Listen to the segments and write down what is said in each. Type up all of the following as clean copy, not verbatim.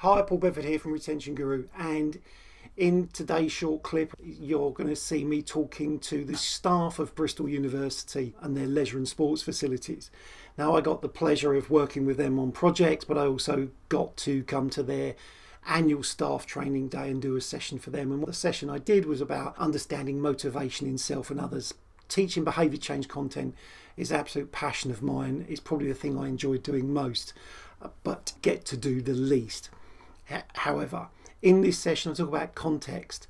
Hi, Paul Bedford here from Retention Guru, and in today's short clip you're going to see me talking to the staff of Bristol University and their leisure and sports facilities. Now, I got the pleasure of working with them on projects, but I also got to come to their annual staff training day and do a session for them. And what the session I did was about understanding motivation in self and others. Teaching behaviour change content is an absolute passion of mine. It's probably the thing I enjoy doing most, but get to do the least. However, in this session I talk about context.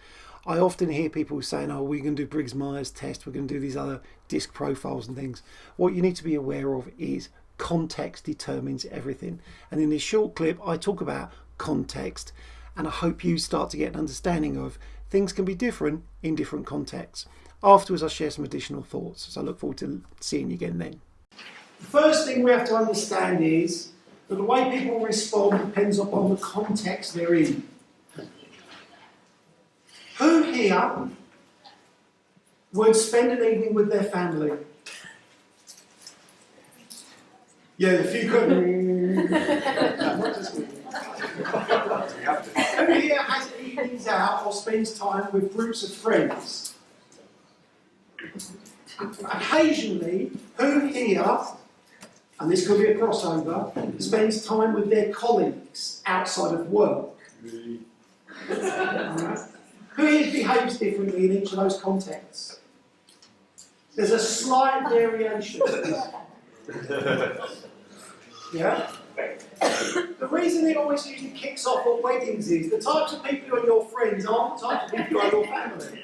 I often hear people saying, oh, we're going to do Briggs-Myers test, we're going to do these other disc profiles and things. What you need to be aware of is context determines everything. And in this short clip I talk about context, and I hope you start to get an understanding of things can be different in different contexts. Afterwards I'll share some additional thoughts, so I look forward to seeing you again then. The first thing we have to understand is that the way people respond depends upon the context they're in. Who here would spend an evening with their family? Yeah, a few couldn't. Who here has evenings out or spends time with groups of friends? Occasionally, who here, and this could be a crossover, spends time with their colleagues outside of work? Right. Who here behaves differently in each of those contexts? There's a slight variation. Yeah? The reason it always usually kicks off at weddings is the types of people who are your friends aren't the types of people who are your family.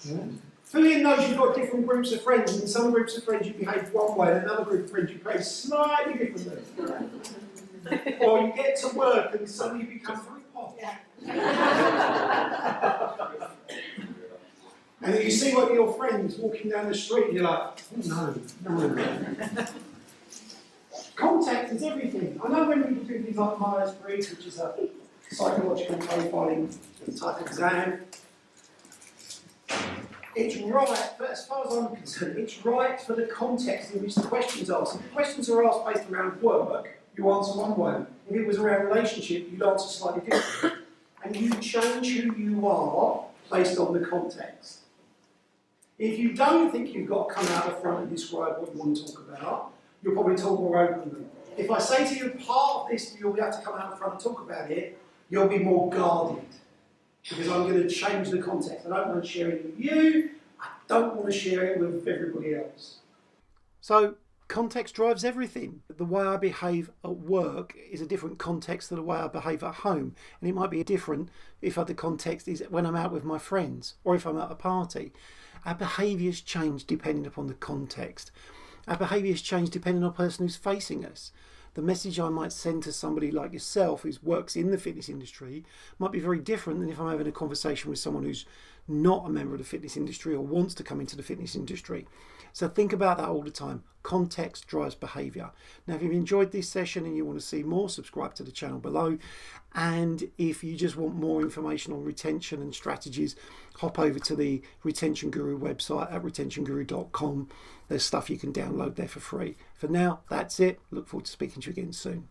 Yeah. Who here knows you've got different groups of friends, and in some groups of friends you behave one way, and in another group of friends you behave slightly differently? Or you get to work and suddenly you become very posh. And then you see one of your friends walking down the street and you're like, oh no. Context is everything. I know when people do things like Myers-Briggs, which is a psychological profiling type exam, it's right, but as far as I'm concerned, it's right for the context in which the questions are. So if the questions are asked based around work, you answer one way. If it was around relationship, you'd answer slightly different. And you change who you are based on the context. If you don't think you've got to come out the front and describe what you want to talk about, you'll probably talk more openly. If I say to you, part of this, you'll have to come out the front and talk about it, you'll be more guarded. Because I'm going to change the context. I don't want to share it with you, I don't want to share it with everybody else. So, context drives everything. The way I behave at work is a different context to the way I behave at home. And it might be different if the context is when I'm out with my friends or if I'm at a party. Our behaviours change depending upon the context. Our behaviours change depending on the person who's facing us. The message I might send to somebody like yourself who works in the fitness industry might be very different than if I'm having a conversation with someone who's not a member of the fitness industry or wants to come into the fitness industry. So think about that all the time. Context drives behaviour. Now, if you've enjoyed this session and you want to see more, subscribe to the channel below. And if you just want more information on retention and strategies, hop over to the Retention Guru website at retentionguru.com. There's stuff you can download there for free. For now, that's it. Look forward to speaking to you again soon.